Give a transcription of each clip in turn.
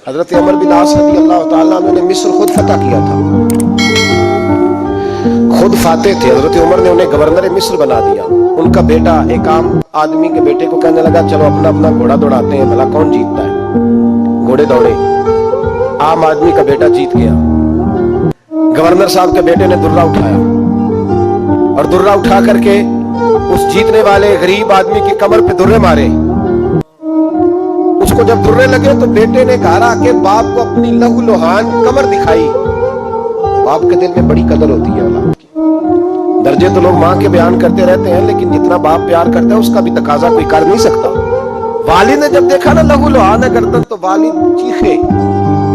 حضرت عمر بن عاص رضی اللہ تعالیٰ عنہ نے مصر خود فتح کیا تھا، خود فاتح تھے. حضرت عمر نے انہیں گورنر مصر بنا دیا. ان کا بیٹا ایک عام آدمی کے بیٹے کو کہنے لگا چلو اپنا اپنا گھوڑا دوڑاتے ہیں، بھلا کون جیتتا ہے. گھوڑے دوڑے، عام آدمی کا بیٹا جیت گیا. گورنر صاحب کے بیٹے نے درہ اٹھایا اور درہ اٹھا کر کے اس جیتنے والے غریب آدمی کی کمر پہ درے مارے. اس کو جب درے لگے تو بیٹے نے گھر آ کے باپ کو اپنی لہو لہان کمر دکھائی. باپ کے دل میں بڑی قدر ہوتی ہے اولاد کی. درجے تو لوگ ماں کے بیان کرتے رہتے ہیں، لیکن جتنا باپ پیار کرتا ہے اس کا بھی تقاضا کوئی کر نہیں سکتا. والد نے جب دیکھا نا لہو لہان ہے گردن، تو والد چیخے،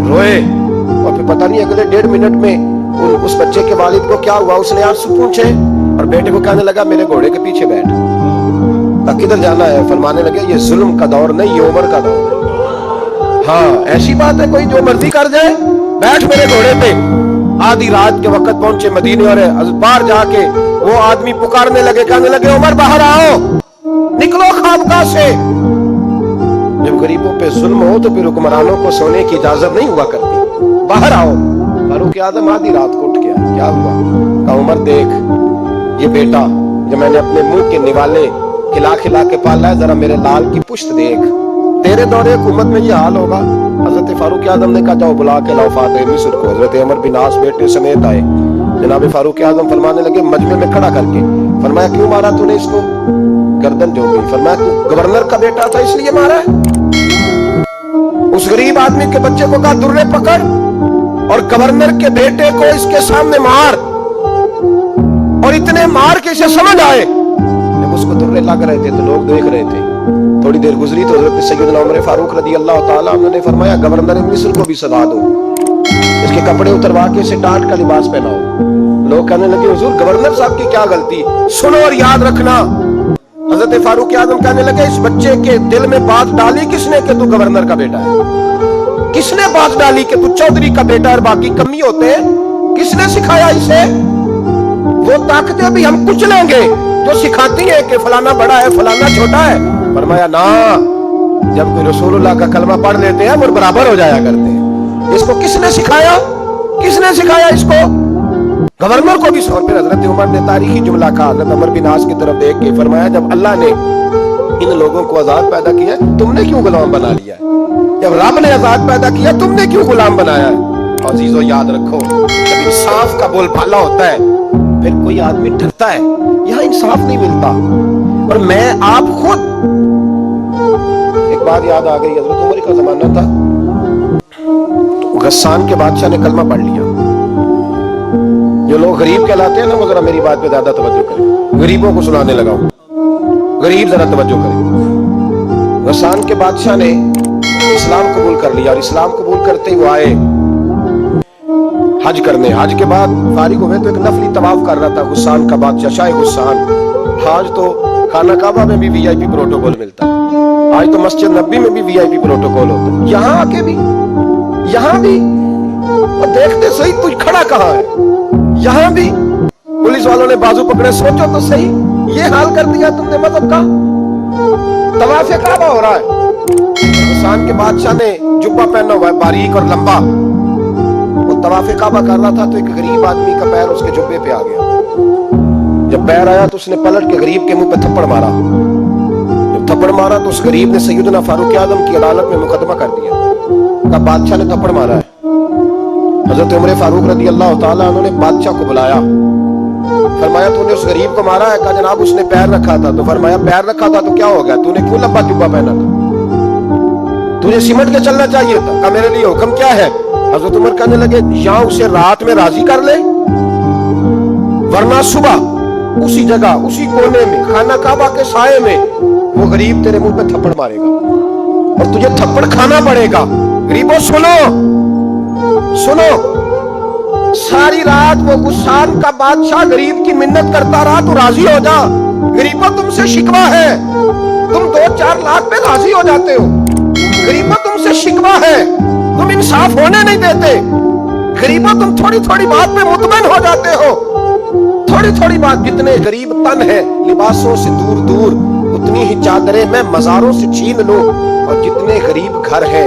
روئے، اور پھر پتہ نہیں اگلے 1.5 منٹ میں اس بچے کے والد کو کیا ہوا. اس نے آپ سے پوچھے اور بیٹے کو کہنے لگا میرے گھوڑے کے پیچھے بیٹھ. کدھر جانا ہے؟ فرمانے لگے یہ ظلم کا دور نہیں، یہ عمر کا دور ہے. ہاں ایسی بات ہے کوئی جو مرضی کر جائے، بیٹھ میرے گھوڑے پہ. آدھی رات کے وقت پہنچے مدینے اور باہر جا کے وہ آدمی پکارنے لگے، کہنے لگے عمر باہر آؤ، نکلو خانقاہ سے. جب غریبوں پہ ظلم ہو تو پھر حکمرانوں کو سونے کی اجازت نہیں ہوا کرتی. باہر آؤ. فاروق اعظم آدھی رات کو اٹھ گیا، کیا ہوا؟ کہا عمر دیکھ، یہ بیٹا جو میں نے اپنے منہ کے نوالے کھلا کھلا کے پالا ہے، ذرا میرے لال کی پشت دیکھ. تیرے دور حکومت میں یہ حال ہوگا. حضرت فاروق اعظم نے کہا جاؤ بلا کے لاؤ فاتح مصر کو. حضرت عمر بن عاص بیٹے سمیت آئے. جناب فاروق اعظم فرمانے لگے مجمع میں کھڑا کر کے، فرمایا کیوں مارا تو نے اس کو؟ گردن جو گئی. فرمایا تو گورنر کا بیٹا تھا اس لیے مارا ہے؟ اس غریب آدمی کے بچے کو کہا درے پکڑ اور گورنر کے بیٹے کو اس کے سامنے مار، اور اتنے مار کے اسے سمجھ آئے. جب اس کو درے لگ رہے تھے تو لوگ دیکھ رہے تھے. تھوڑی دیر گزری تو حضرت سیدنا عمر فاروق رضی اللہ تعالیٰ عنہ نے فرمایا گورنر مصر کو بھی سزا دو، اس کے کپڑے اتروا کے اسے ٹاٹ کا لباس پہناؤ. لوگ کہنے لگے حضور گورنر صاحب کی کیا غلطی؟ سنو اور یاد رکھنا. حضرت فاروق اعظم کہنے لگے اس بچے کے دل میں بات ڈالی کس نے کہ تو گورنر کا بیٹا ہے؟ کس نے بات ڈالی کہ تو چودھری کا بیٹا اور باقی کمی ہوتے ہیں؟ کس نے سکھایا اسے؟ وہ طاقتیں بھی ہم کچھ لیں گے جو سکھاتی ہیں کہ فلانا بڑا ہے فلانا چھوٹا ہے. فرمایا نا، جب کوئی رسول اللہ کا کلمہ پڑھ لیتے ہیں وہ برابر ہو جایا کرتے ہیں. اس کو کس نے سکھایا؟ کس نے سکھایا اس کو؟ گورنر کو بھی. اور پھر حضرت عمر نے تاریخی جملہ کہا حضرت عمر بن عاص کی طرف دیکھ کے، فرمایا جب اللہ نے ان لوگوں کو آزاد پیدا کیا ہے تم نے کیوں غلام بنا لیا ہے؟ جب رب نے آزاد پیدا کیا تم نے کیوں غلام بنایا ہے؟ عزیزو یاد رکھو، جب انصاف کا بول بالا ہوتا ہے پھر کوئی آدمی ڈرتا ہے. یہاں انصاف نہیں ملتا. اور میں آپ خود ایک بات یاد آ گئی. حضرت عمر کا زمانہ تھا تو غسان کے بادشاہ نے کلمہ پڑھ لیا. جو لوگ غریب کہلاتے ہیں نا وہ ذرا میری بات پہ زیادہ توجہ کریں. غریبوں کو سنانے لگا ہوں، غریب ذرا توجہ کریں. غسان کے بادشاہ نے اسلام قبول کر لیا اور اسلام قبول کرتے ہی وہ آئے حج کرنے. حج کے بعد فارغ ہوئے تو ایک نفلی طواف کر رہا تھا غسان کا بادشاہ شاہ غسان. آج تو خانہ کعبہ میں بھی وی آئی پی پروٹوکول ملتا ہے، آج تو مسجد نبی میں بھی وی آئی پی پروٹوکول ہوتا ہے. یہاں آ کے بھی، یہاں بھی اور دیکھتے صحیح تجھ کھڑا کہاں ہے. یہاں بھی پولیس والوں نے بازو پکڑے. سوچو تو صحیح، یہ حال کر دیا تم نے مذہب کا. طواف کعبہ ہو رہا ہے. غسان کے بادشاہ نے جبہ پہنا ہوا ہے باریک اور لمبا. وہ طواف کعبہ کر رہا تھا تو ایک غریب آدمی کا پیر اس کے جبے پہ آ گیا. جب پیر آیا تو اس نے پلٹ کے غریب کے منہ پہ تھپڑ مارا. جب تھپڑ مارا تو اس غریب نے سیدنا فاروق اعظم کی عدالت میں مقدمہ کر دیا. کہا بادشاہ نے تھپڑ مارا ہے. حضرت عمر فاروق رضی اللہ تعالیٰ عنہ نے بادشاہ کو بلایا. فرمایا تو نے اس غریب کو مارا ہے؟ کہا جناب اس نے پیر رکھا تھا. تو فرمایا پیر رکھا تھا تو کیا ہو گیا؟ تو نے کیوں لمبا جبہ پہنا تھا؟ تجھے سمٹ کے چلنا چاہیے تھا. کہا میرے لیے حکم کیا ہے؟ حضرت عمر کہنے لگے یا اسے رات میں راضی کر لے ورنہ صبح اسی جگہ اسی کونے میں خانہ کعبہ کے سائے میں وہ غریب تیرے منہ پہ تھپڑ مارے گا اور تجھے تھپڑ کھانا پڑے گا. غریبوں سنو سنو، ساری رات وہ غسان کا بادشاہ غریب کی منت کرتا رہا تو راضی ہو جا. غریبوں تم سے شکوہ ہے، تم 2-4 لاکھ پہ راضی ہو جاتے ہو. غریبوں تم سے شکوہ ہے، تم انصاف ہونے نہیں دیتے. غریبوں تم تھوڑی تھوڑی بات پہ مطمئن ہو جاتے ہو. تھوڑی تھوڑی بات، جتنے غریب تن ہے لباسوں سے دور دور اتنی ہی چادریں میں مزاروں سے چھین لوں، اور جتنے غریب گھر ہیں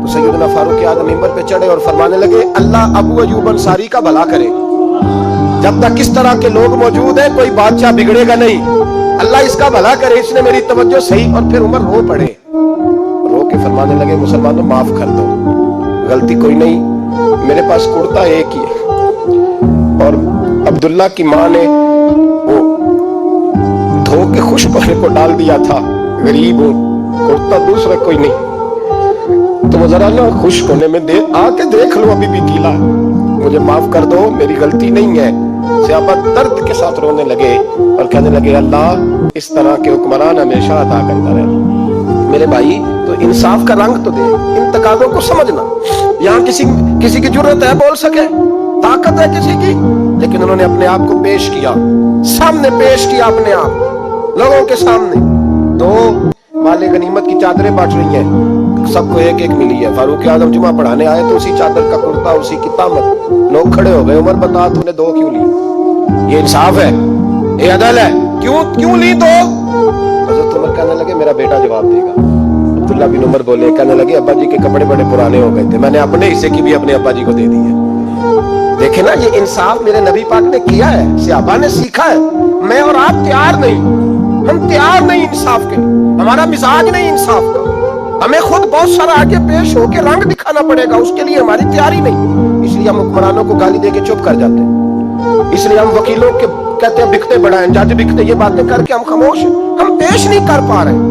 تو سیدنا فاروق اعظم منبر پہ چڑھے اور فرمانے لگے اللہ ابو ایوب انصاری کا بھلا کرے، جب تک اس طرح کے لوگ موجود ہیں کوئی بادشاہ بگڑے گا نہیں، اللہ اس کا بھلا کرے، اس نے میری توجہ صحیح۔ اور پھر عمر رو پڑے، رو کے فرمانے لگے مسلمانوں معاف کر دو، غلطی کوئی نہیں، میرے پاس کرتا ایک ہی ہے، اور عبداللہ کی ماں نے وہ دھو کے خشک ہونے کو ڈال دیا تھا، غریب ہوں، کرتا دوسرا کوئی نہیں، تو وہ ذرا نا خشک ہونے میں آ کے دیکھ لو ابھی بھی گیلا ہے، مجھے معاف کر دو، میری غلطی نہیں ہے۔ صحابہ درد کے ساتھ رونے لگے اور کہنے لگے اللہ اس طرح کے حکمران ہمیشہ عطا کرتا رہے۔ میرے بھائی تو انصاف کا رنگ تو دے، ان تقاضوں کو سمجھنا۔ یہاں کسی کی جرت ہے بول سکے، طاقت ہے کسی کی، لیکن انہوں نے اپنے آپ کو پیش کیا، سامنے پیش کیا اپنے آپ لوگوں کے سامنے۔ دو مال غنیمت کی چادریں بانٹ رہی ہیں، سب کو ایک ایک ملی ہے۔ فاروق اعظم جمعہ پڑھانے آئے تو اسی چادر کا کرتا، اسی کی تامت، لوگ کھڑے ہو گئے، عمر بتا تو نے دو کیوں لی؟ یہ انصاف ہے، یہ عدل ہے، کیوں لی دو؟ حضرت عمر کہنے لگے میرا بیٹا جواب دے گا۔ عبداللہ بن عمر بولے، کہنے لگے ابا جی کے کپڑے بڑے پرانے ہو گئے تھے، میں نے اپنے حصے کی بھی اپنے ابا جی کو دے دی ہے۔ دیکھیں نا یہ انصاف میرے نبی پاک نے کیا ہے، صحابہ نے سیکھا ہے۔ میں اور آپ تیار نہیں، ہم تیار نہیں انصاف کے، ہمارا مزاج نہیں انصاف کا، ہمیں خود بہت سارا آگے پیش ہو کے رنگ دکھانا پڑے گا، اس کے لیے ہماری تیاری نہیں۔ اس لیے ہم حکمرانوں کو گالی دے کے چپ کر جاتے ہیں، اس لیے ہم وکیلوں کے کہتے ہیں بکتے بڑا ہے، جج بکتے، یہ باتیں کر کے ہم خاموش ہیں، ہم پیش نہیں کر پا رہے،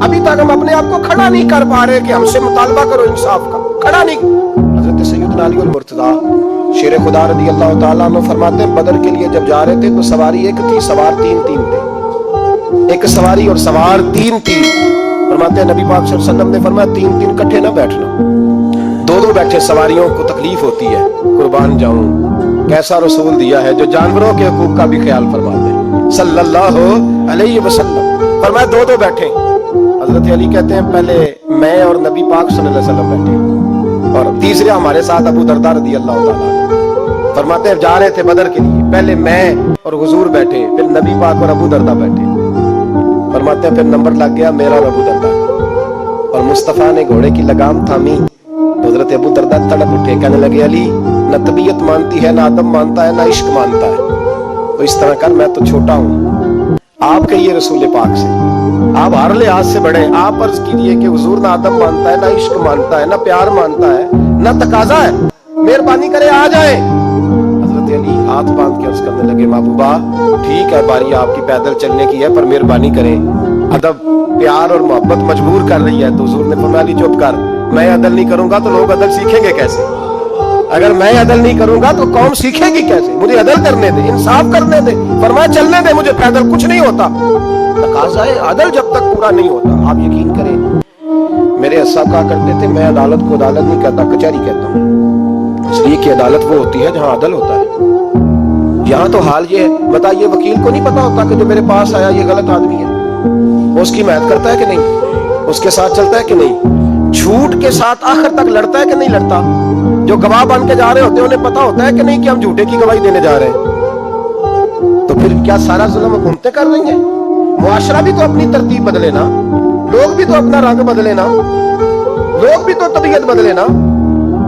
ابھی تک ہم اپنے آپ کو کھڑا نہیں کر پا رہے کہ ہم سے مطالبہ کرو انصاف کا، کھڑا نہیں۔ حضرت سیدنا علی المرتضیٰ شیر خدا رضی اللہ تعالیٰ عنہ فرماتے ہیں بدر کے لیے جب جا رہے تھے تو سواری ایک تھی، سوار تین تھے، ایک سواری اور سوار تین تھی۔ فرماتے ہیں نبی پاک صلی اللہ علیہ وسلم نے فرمایا تین کٹھے نہ بیٹھنا، دو بیٹھے، سواریوں کو تکلیف ہوتی ہے، قربان جاؤں، کیسا رسول دیا ہے جو جانوروں کے حقوق کا بھی خیال فرماتے ہیں صلی اللہ علیہ وسلم۔ فرمایا دو بیٹھے۔ حضرت علی کہتے ہیں پہلے میں اور نبی پاک صلی اللہ علیہ وسلم بیٹھے، اور تیسرے ہمارے ساتھ ابو درداء رضی اللہ تعالیٰ عنہ۔ فرماتے ہیں جا رہے تھے بدر کے لیے، پہلے میں اور حضور بیٹھے، پھر نبی پاک اور ابو درداء بیٹھے۔ فرماتے ہیں پھر نمبر لگ گیا میرا اور ابو درداء کا، اور مصطفیٰ نے گھوڑے کی لگام تھامی، حضرت ابو درداء تڑپ اٹھے، کہنے لگے علی نہ طبیعت مانتی ہے، نہ ادب مانتا ہے، نہ عشق مانتا ہے، تو اس طرح کر، میں تو چھوٹا ہوں، آپ کہیے رسول پاک سے، آپ ہر لحاظ سے بڑے، آپ عرض کیجئے کہ حضور نہ ادب مانتا ہے، نہ عشق مانتا ہے، نہ پیار مانتا ہے، نہ تقاضا ہے، مہربانی کرے آ جائیں۔ حضرت علی ہاتھ باندھ کے عرض کرنے لگے محبوبہ ٹھیک ہے باری آپ کی پیدل چلنے کی ہے، پر مہربانی کریں، ادب پیار اور محبت مجبور کر رہی ہے۔ تو حضور نے فرمایا علی چپ کر، میں عدل نہیں کروں گا تو لوگ عدل سیکھیں گے کیسے؟ اگر میں عدل نہیں کروں گا تو قوم سیکھے گی کیسے؟ مجھے عدل کرنے دے، انصاف کرنے دے، فرمایا چلنے دے مجھے پیدل، کچھ نہیں ہوتا۔ تقاضا ہے عدل جب تک پورا نہیں ہوتا۔ آپ یقین کریں میرے اسا کہا کرتے تھے میں عدالت کو عدالت نہیں کہتا، کچہری کہتا ہوں، اس لیے کہ عدالت وہ ہوتی ہے جہاں عدل ہوتا ہے۔ یہاں تو حال یہ ہے، بتائیے وکیل کو نہیں پتا ہوتا کہ جو میرے پاس آیا یہ غلط آدمی ہے، وہ اس کی حمایت کرتا ہے کہ نہیں، اس کے ساتھ چلتا ہے کہ نہیں، جھوٹ کے ساتھ آخر تک لڑتا ہے کہ نہیں لڑتا؟ جو گواہ بن کے جا رہے ہوتے ہیں انہیں پتا ہوتا ہے کہ نہیں کہ ہم جھوٹے کی گواہی دینے جا رہے ہیں؟ تو پھر کیا سارا ظلم حکومتیں کر رہی ہیں؟ معاشرہ بھی تو اپنی ترتیب بدلے نا، لوگ بھی تو اپنا رنگ بدلے نا، لوگ بھی تو طبیعت بدلے نا۔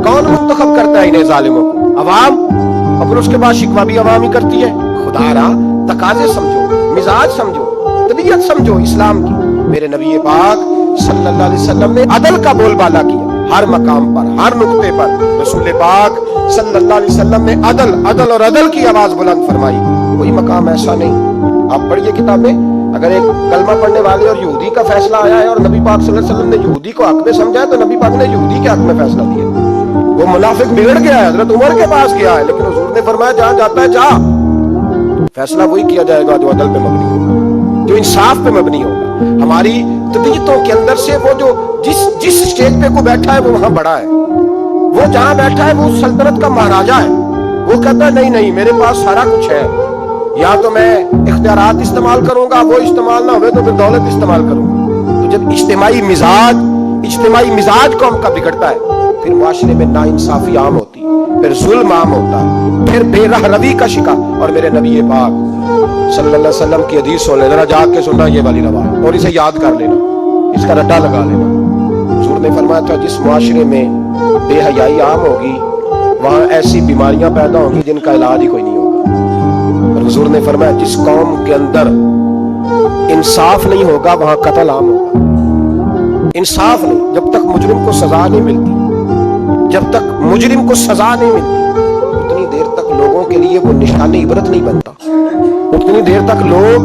کون منتخب کرتا ہے انہیں ظالموں کو؟ عوام، اور پھر اس کے بعد شکوہ بھی عوام ہی کرتی ہے۔ خدا را تقاضے سمجھو، مزاج سمجھو، طبیعت سمجھو اسلام کی۔ میرے نبی پاک صلی اللہ علیہ وسلم نے عدل کا بول بالا کیا، ہر مقام پر، ہر نقطے پر رسول پاک صلی اللہ علیہ وسلم نے عدل اور عدل کی آواز بلند فرمائی۔ کوئی مقام ایسا نہیں، آپ پڑھیے کتابیں، اگر ایک کلمہ پڑھنے والے اور یہودی کا فیصلہ آیا ہے اور نبی پاک صلی اللہ علیہ وسلم نے یہودی کو حق میں سمجھا ہے تو نبی پاک نے یہودی کے حق میں فیصلہ دیا۔ وہ منافق بگڑ گیا ہے، حضرت عمر کے پاس گیا ہے، لیکن حضور نے فرمایا جہاں جاتا ہے جا، فیصلہ وہی کیا جائے گا جو عدل پہ مبنی ہوگا، جو انصاف پہ مبنی ہوگا۔ ہماری طبیعتوں کے اندر سے وہ جو جس اسٹیج پہ کو بیٹھا ہے وہ وہاں بڑا ہے، وہ جہاں بیٹھا ہے وہ سلطنت کا مہاراجا ہے، وہ کہتا ہے نہیں میرے پاس سارا کچھ ہے، یا تو میں اختیارات استعمال کروں گا، وہ استعمال نہ ہوئے تو پھر دولت استعمال کروں گا۔ تو جب اجتماعی مزاج قوم کا بگڑتا ہے پھر معاشرے میں ناانصافی عام ہوتی ہے، پھر ظلم عام ہوتا ہے، پھر بے رہ روی کا شکار۔ اور میرے نبی پاک صلی اللہ علیہ وسلم کی حدیث سن لے، ذرا جا کے سننا یہ والی روایت اور اسے یاد کر لینا، اس کا رٹا لگا لینا۔ حضور نے فرمایا تھا جس معاشرے میں بے حیائی عام ہوگی وہاں ایسی بیماریاں پیدا ہوں گی جن کا علاج ہی کوئی نہیں ہوگا. اور حضور نے فرمایا جس قوم کے اندر انصاف نہیں ہوگا وہاں قتل عام ہوگا. انصاف نہیں, جب تک مجرم کو سزا نہیں ملتی, جب تک مجرم کو سزا نہیں ملتی اتنی دیر تک لوگوں کے لیے وہ نشان عبرت نہیں بنتا, اتنی دیر تک لوگ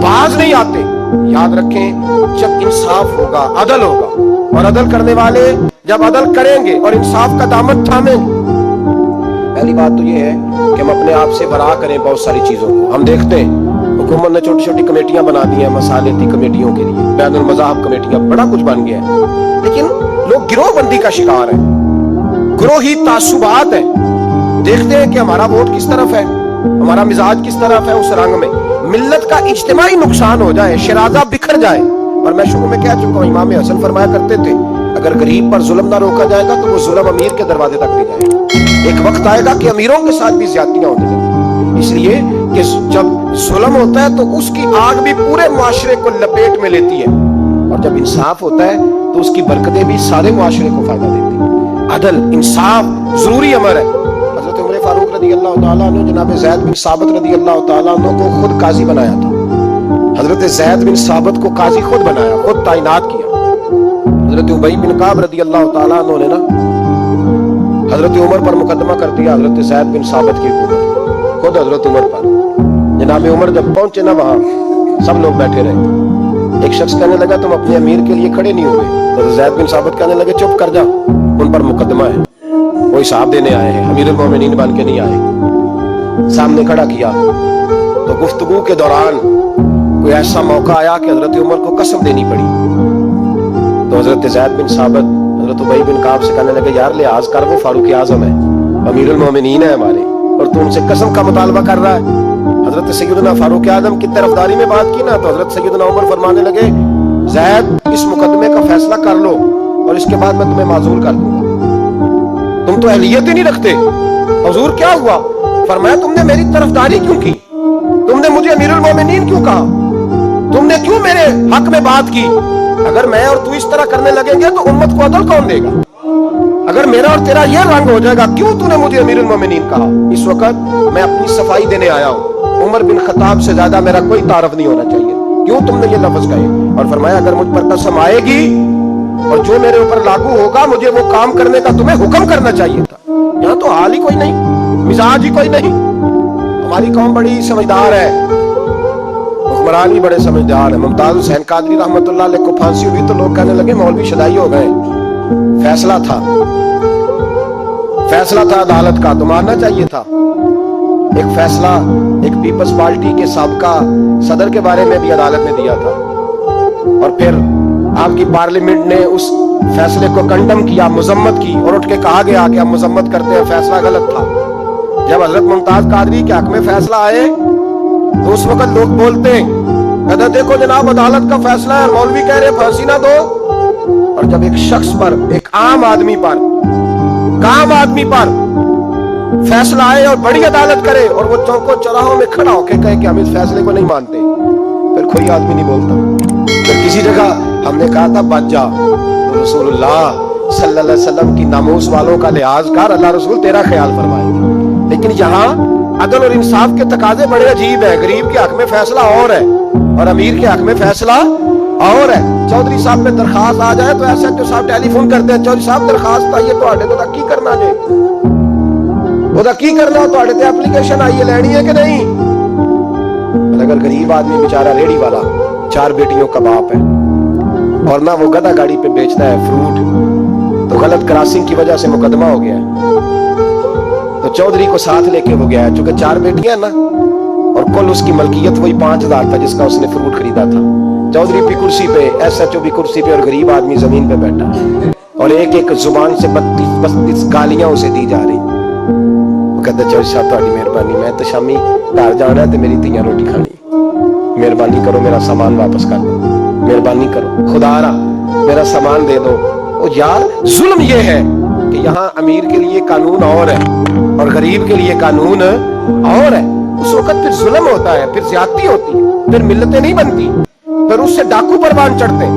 باز نہیں آتے. یاد رکھیں جب انصاف ہوگا, عدل ہوگا, اور عدل کرنے والے جب عدل کریں گے اور انصاف کا دامن تھامیں گے, پہلی بات تو یہ ہے کہ ہم اپنے آپ سے برا کریں بہت ساری چیزوں کو. ہم دیکھتے ہیں حکومت نے چھوٹی چھوٹی کمیٹیاں بنا دی ہیں مصالحتی کمیٹیوں کے لیے, بین المذاہب کمیٹیاں, بڑا کچھ بن گیا ہے, لیکن لوگ گروہ بندی کا شکار ہیں, گروہی تعصبات ہیں. دیکھتے ہیں کہ ہمارا ووٹ کس طرف ہے, ہمارا مزاج کس طرف ہے, اس رنگ میں ملت کا اجتماعی نقصان ہو جائے, شرازہ بکھر جائے. اور میں شروع میں کہہ چکا ہوں, امام حسن فرمایا کرتے تھے اگر غریب پر ظلم نہ روکا جائے گا تو وہ ظلم امیر کے دروازے تک بھی جائے گا. ایک وقت آئے گا کہ امیروں کے ساتھ بھی زیادتیاں ہونے لگیں, اس لیے کہ جب ظلم ہوتا ہے تو اس کی آگ بھی پورے معاشرے کو لپیٹ میں لیتی ہے, اور جب انصاف ہوتا ہے تو اس کی برکتیں بھی سارے معاشرے کو فائدہ دیتی ہیں. عدل انصاف ضروری امر ہے. حضرت عمر فاروق رضی اللہ تعالیٰ عنہ جناب زید بن ثابت رضی اللہ تعالیٰ عنہ کو خود قاضی بنایا تھا. حضرت زید بن ثابت کو قاضی خود بنایا, خود تعینات کیا. حضرت ابی بن کعب رضی اللہ تعالیٰ عنہ نے نا حضرت عمر پر مقدمہ کر دیا حضرت زید بن ثابت کی حکومت میں, خود حضرت عمر پر. جناب عمر جب پہنچے نا وہاں سب لوگ بیٹھے رہے. ایک شخص کہنے لگا تم اپنے امیر کے لیے کھڑے نہیں ہوئے. حضرت زید بن ثابت کہنے لگے چپ کر جا, ان پر مقدمہ ہے, وہ حساب دینے آئے ہیں, امیر المومنین بن کے نہیں آئے. سامنے کھڑا کیا تو گفتگو کے دوران کوئی ایسا موقع آیا کہ حضرت عمر کو قسم دینی پڑی. تو حضرت زید بن ثابت حضرت ابی بن کعب سے کہنے لگے یار لحاظ کر, وہ فاروق اعظم ہے, امیر المومنین ہے ہمارے, اور تو ان سے قسم کا مطالبہ کر رہا ہے. حضرت سیدنا فاروق اعظم کی طرفداری میں بات کی نا, تو حضرت سیدنا عمر فرمانے لگے زید اس مقدمے کا فیصلہ کر لو اور اس کے بعد میں تمہیں معذور کر دوں گا, تم تو اہلیت ہی نہیں رکھتے. حضور کیا ہوا؟ فرمایا تم نے میری طرفداری کیوں کی, تم نے مجھے امیر المومنین کیوں کہا, تم نے کیوں میرے حق میں بات کی؟ اگر میں اور تو اس طرح کرنے لگیں گے تو امت کو عدل کون دے گا؟ اگر میرا اور تیرا یہ رنگ ہو جائے گا کیوں تو نے مجھے امیر المومنین کہا؟ اس وقت میں اپنی صفائی دینے آیا ہوں, عمر بن خطاب سے زیادہ میرا کوئی تعارف نہیں ہونا چاہیے, کیوں تم نے یہ لفظ کہے؟ اور فرمایا اگر مجھ پر قسم آئے گی اور جو میرے اوپر لاگو ہوگا مجھے وہ کام کرنے کا تمہیں حکم کرنا چاہیے تھا. یہاں تو حال ہی کوئی نہیں, مزاج ہی کوئی نہیں. ہماری قوم بڑی سمجھدار ہے, حکمران بھی بڑے سمجھدار ہیں. ممتاز حسین قادری رحمۃ اللہ علیہ کو پھانسی ہوئی تو لوگ کہنے لگے مولوی شدائی ہو گئے, فیصلہ تھا عدالت کا تو ماننا چاہیے تھا. ایک فیصلہ ایک پیپلز پارٹی کے سابقہ صدر کے بارے میں بھی عدالت نے دیا تھا, اور پھر آپ کی پارلیمنٹ نے اس فیصلے کو کنڈم کیا, مذمت کی, اور اٹھ کے کہا گیا کہ ہم مذمت کرتے ہیں, فیصلہ غلط تھا. جب حضرت ممتاز قادری کے حق میں فیصلہ آئے تو اس وقت لوگ بولتے ہیں کہتے دیکھو جناب عدالت کا فیصلہ ہے, مولوی کہہ رہے پھانسی نہ دو. اور جب ایک شخص پر, ایک عام آدمی پر فیصلہ آئے اور بڑی عدالت کرے اور وہ چوکوں چوراہوں میں کھڑا ہو کے کہے کہ ہم اس فیصلے کو نہیں مانتے, پھر کوئی آدمی نہیں بولتا. پھر کسی جگہ ہم نے کہا تھا بچ جا, تو رسول اللہ صلی اللہ علیہ وسلم کی ناموس والوں کا لحاظ کر, اللہ رسول تیرا خیال فرمائیں گے. لیکن یہاں عدل اور انصاف کے تقاضے بڑے عجیب ہیں. غریب کے حق میں فیصلہ اور ہے اور امیر کے حق میں فیصلہ اور ہے. چودھری صاحب پہ درخواست آ جائے تو ایسا جو صاحب ٹیلی فون کرتے ہیں چودھری صاحب درخواست آئیے تو کی کرنا جی, وہ کی کرنا تو اپلیکیشن آئیے لینی ہے کہ نہیں. اگر غریب آدمی بیچارہ ریڑھی والا 4 بیٹیوں کا باپ ہے اور نہ وہ گدھا گاڑی پہ بیچتا ہے فروٹ, تو غلط کراسنگ کی وجہ سے مقدمہ ہو گیا ہے, تو چودھری کو ساتھ لے کے ہو گیا ہے, چونکہ 4 بیٹیاں نا, اور کل اس کی ملکیت وہی 5000 تھا جس کا اس نے فروٹ خریدا تھا. چودھری بھی کرسی پہ, ایس ایچ او بھی کرسی پہ, اور غریب آدمی زمین پہ بیٹھا ہے, اور ایک ایک زبان سے 32 گالیاں اسے دی جا رہی. وہ کہتا چودھری صاحب تہاڈی مہربانی, میں تو شامی گھر جانا ہے تو میری تیاں روٹی کھانی, مہربانی کرو میرا سامان واپس کر دو, مہربانی کرو خدا را میرا سامان دے دو. او یار ظلم یہ ہے کہ یہاں امیر کے لیے قانون اور ہے اور غریب کے لیے قانون اور ہے. اس وقت پھر ظلم ہوتا ہے, پھر زیادتی ہوتی ہے, پھر ملتیں نہیں بنتی, پھر اس سے ڈاکو پروان چڑھتے ہیں.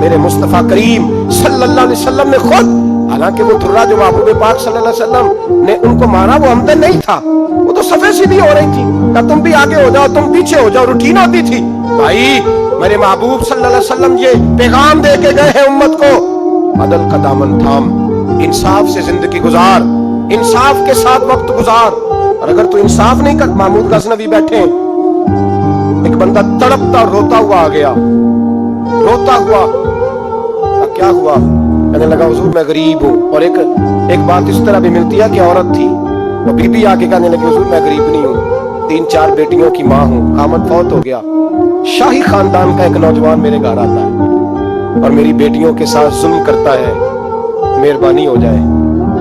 میرے مصطفیٰ کریم صلی اللہ علیہ وسلم نے خود، حالانکہ وہ دھرہ جو محبوب پاک صلی اللہ علیہ وسلم نے ان کو مارا وہ ہمدن نہیں تھا، وہ تو صفحے سیدھی ہو رہی تھی، کہ تم بھی آگے ہو جاؤ تم پیچھے ہو جاؤ، روٹین ہوتی تھی۔ بھائی میرے محبوب صلی اللہ علیہ وسلم یہ پیغام دے کے گئے ہیں امت کو، عدل کا دامن تھام، انصاف سے زندگی گزار، انصاف کے ساتھ وقت گزار۔ اور اگر تو انصاف نہیں کر، محمود غزنوی بیٹھے ہیں، ایک بندہ تڑپتا اور روتا ہوا آ گیا، روتا ہوا، کیا ہوا؟ کہنے لگا حضور میں غریب ہوں۔ اور ایک بات اس طرح بھی ملتی ہے کہ عورت تھی، وہ بی بی آ کے کہنے لگی حضور میں غریب نہیں ہوں، 3-4 بیٹیوں کی ماں ہوں، خامد فوت ہو گیا، شاہی خاندان کا ایک نوجوان میرے گھر آتا ہے اور میری بیٹیوں کے ساتھ ظلم کرتا ہے، مہربانی ہو جائے۔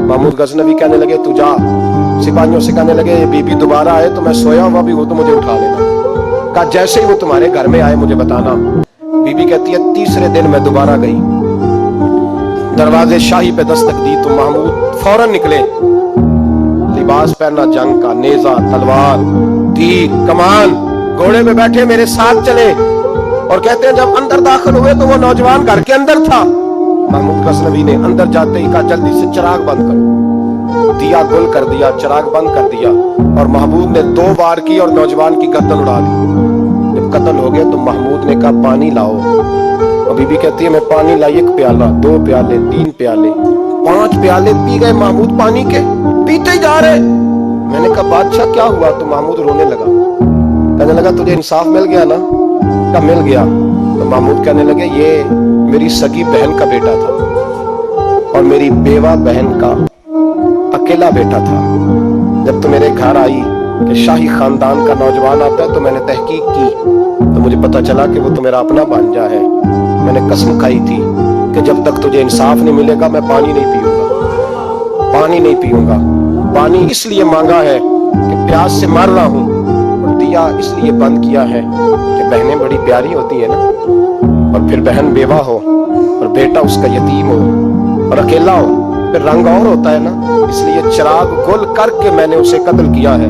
محمود غزنوی کہنے لگے تو جا، سپاہیوں سے کہنے لگے بی بی دوبارہ آئے تو میں سویا ہوا بھی ہو تو مجھے اٹھا لینا، کہا جیسے ہی وہ تمہارے گھر میں آئے مجھے بتانا۔ بی بی کہتی ہے تیسرے دن میں دوبارہ گئی، دروازے شاہی پہ دستک دی تو محمود فوراً نکلے، لباس پہنا جنگ کا، نیزہ، تلوار، تیر، کمان، گھوڑے پہ بیٹھے میرے ساتھ چلے، اور کہتے ہیں جب اندر داخل ہوئے تو وہ نوجوان گھر کے اندر تھا۔ محمود غزنوی نے اندر جاتے ہی کہا جلدی سے چراغ بند کرو، دیا گل کر دیا، چراغ بند کر دیا، اور محمود نے 2 وار کی اور نوجوان کی گردن اڑا دی۔ جب قتل ہو گئے تو محمود نے کہا پانی لاؤ، اور بی بی کہتی ہے میں پانی لائی 1 پیالہ، 2 پیالے، 3 پیالے، 5 پیالے پی گئے محمود پانی کے، پیتے ہی جا رہے۔ میں نے کہا بادشاہ کیا ہوا؟ تو محمود رونے لگا، کہنے لگا تجھے انصاف مل گیا نا؟ کہا مل گیا۔ تو محمود کہنے لگے یہ میری سگی بہن کا بیٹا تھا اور میری بیوہ بہن کا اکیلا بیٹا تھا۔ جب تو میرے گھر آئی کہ شاہی خاندان کا نوجوان آتا ہے تو میں نے تحقیق کی تو مجھے پتا چلا کہ وہ تو میرا اپنا بھانجا ہے۔ میں نے قسم کھائی تھی کہ جب تک تجھے انصاف نہیں ملے گا میں پانی نہیں پیوں گا، پانی نہیں پیوں گا۔ پانی اس لیے مانگا ہے کہ پیاس سے مر رہا ہوں، اور دیا اس لیے بند کیا ہے کہ بہنیں بڑی پیاری ہوتی ہیں نا، اور پھر بہن بیوہ ہو اور بیٹا اس کا یتیم ہو اور اکیلا ہو پھر رنگ اور ہوتا ہے نا، اس لیے چراغ گل کر کے میں نے اسے قتل کیا ہے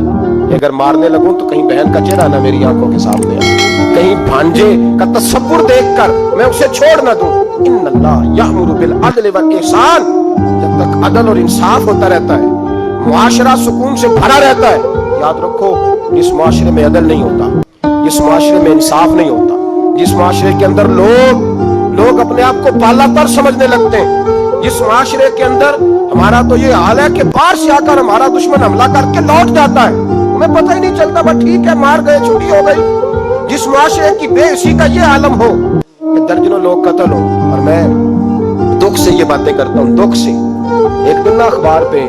کہ اگر مارنے لگوں تو کہیں بہن کا چہرہ نہ میری آنکھوں کے سامنے آئے، کہیں بھانجے کا تصور دیکھ کر میں اسے چھوڑ نہ دوں۔ ان اللہ یأمر بالعدل والاحسان، جب تک عدل اور انصاف ہوتا رہتا ہے، معاشرہ سکون سے بھرا رہتا ہے، یاد رکھو جس معاشرے میں عدل نہیں ہوتا، جس معاشرے میں انصاف نہیں ہوتا، جس معاشرے کے اندر لوگ اپنے آپ کو بالا تر سمجھنے لگتے ہیں، جس معاشرے کے اندر ہمارا تو یہ حال ہے کہ باہر سے آ کر ہمارا دشمن حملہ کر کے لوٹ جاتا ہے، ہمیں پتہ ہی نہیں چلتا، بس ٹھیک ہے مار گئے چھٹی ہو گئی۔ جس معاشرے کی بے حسی کا یہ عالم ہو کہ درجنوں لوگ قتل ہو، اور میں دکھ سے یہ باتیں کرتا ہوں، دکھ سے۔ ایک دن اخبار پہ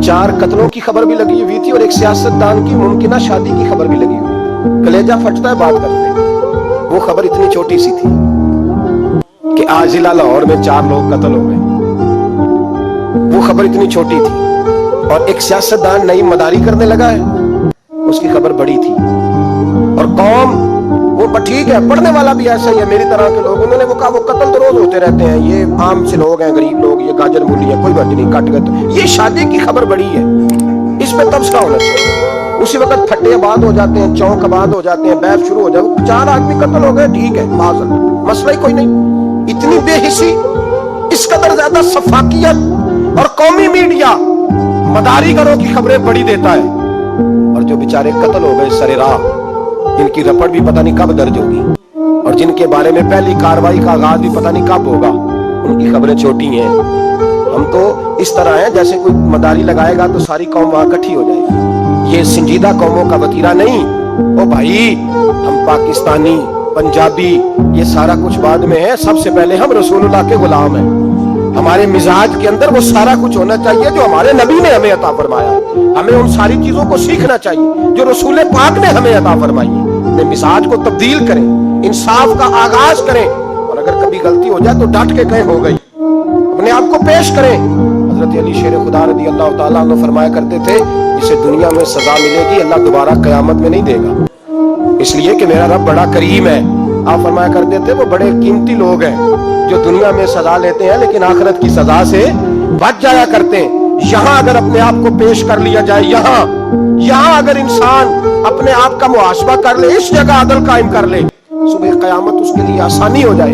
4 قتلوں کی خبر بھی لگی ہوئی تھی اور ایک سیاستدان کی ممکنہ شادی کی خبر بھی لگی ہوئی، کلیجہ پھٹتا ہے بات کرتے۔ وہ خبر اتنی چھوٹی سی تھی کہ آج ضلع لاہور میں 4 لوگ قتل ہو گئے، وہ خبر اتنی چھوٹی تھی، اور ایک سیاستدان نئی مداری کرنے لگا ہے، اس کی خبر بڑی تھی۔ اور قوم وہ ٹھیک ہے، پڑھنے والا بھی ایسا ہی ہے، میری طرح کے لوگ، انہوں نے وہ کہا وہ قتل تو روز ہوتے رہتے ہیں، یہ عام سے لوگ ہیں، غریب لوگ، یہ گاجر مولی ہے، کوئی بات نہیں، کٹ گئے تو یہ شادی کی خبر بڑی ہے، اس پہ تبصرہ ہونا چاہیے۔ اسی وقت پھٹے آباد ہو جاتے ہیں، چوک آباد ہو جاتے ہیں، بحث شروع ہو جائے، 4 آدمی قتل ہو گئے، ٹھیک ہے، معذرت، مسئلہ ہی کوئی نہیں۔ اتنی بے حسی، اس قدر زیادہ سفاکیت، اور قومی میڈیا مداری گروں کی خبریں بڑی دیتا ہے، اور جو بیچارے قتل ہو گئے سر راہ، جن کی رپٹ بھی پتہ نہیں کب درج ہوگی، اور جن کے بارے میں پہلی کاروائی کا آغاز بھی پتہ نہیں کب ہوگا، ان کی خبریں چھوٹی ہیں۔ ہم تو اس طرح ہیں جیسے کوئی مداری لگائے گا تو ساری قوم وہاں اکٹھی ہو جائے گی، یہ سنجیدہ قوموں کا وتیرہ نہیں۔ او بھائی، ہم پاکستانی، پنجابی، یہ سارا کچھ بعد میں ہے، سب سے پہلے ہم رسول اللہ کے غلام ہیں۔ ہمارے مزاج کے اندر وہ سارا کچھ ہونا چاہیے جو ہمارے نبی نے ہمیں عطا فرمایا ہے، ہمیں ان ساری چیزوں کو سیکھنا چاہیے جو رسول پاک نے ہمیں عطا فرمائی ہے۔ اپنے مزاج کو تبدیل کریں، انصاف کا آغاز کریں، اور اگر کبھی غلطی ہو جائے تو ڈٹ کے کہیں ہو گئی، اپنے آپ کو پیش کریں۔ حضرت علی شیر خدا رضی اللہ تعالیٰ عنہ فرمایا کرتے تھے جسے دنیا میں سزا ملے گی اللہ دوبارہ قیامت میں نہیں دے گا، اس لیے کہ میرا رب بڑا کریم ہے۔ آپ فرمایا کرتے تھے وہ بڑے قیمتی لوگ ہیں جو دنیا میں سزا لیتے ہیں لیکن آخرت کی سزا سے بچ جایا کرتے ہیں۔ یہاں اگر اپنے آپ کو پیش کر لیا جائے، یہاں اگر انسان اپنے آپ کا محاسبہ کر لے، اس جگہ عدل قائم کر لے، صبح قیامت اس کے لیے آسانی ہو جائے۔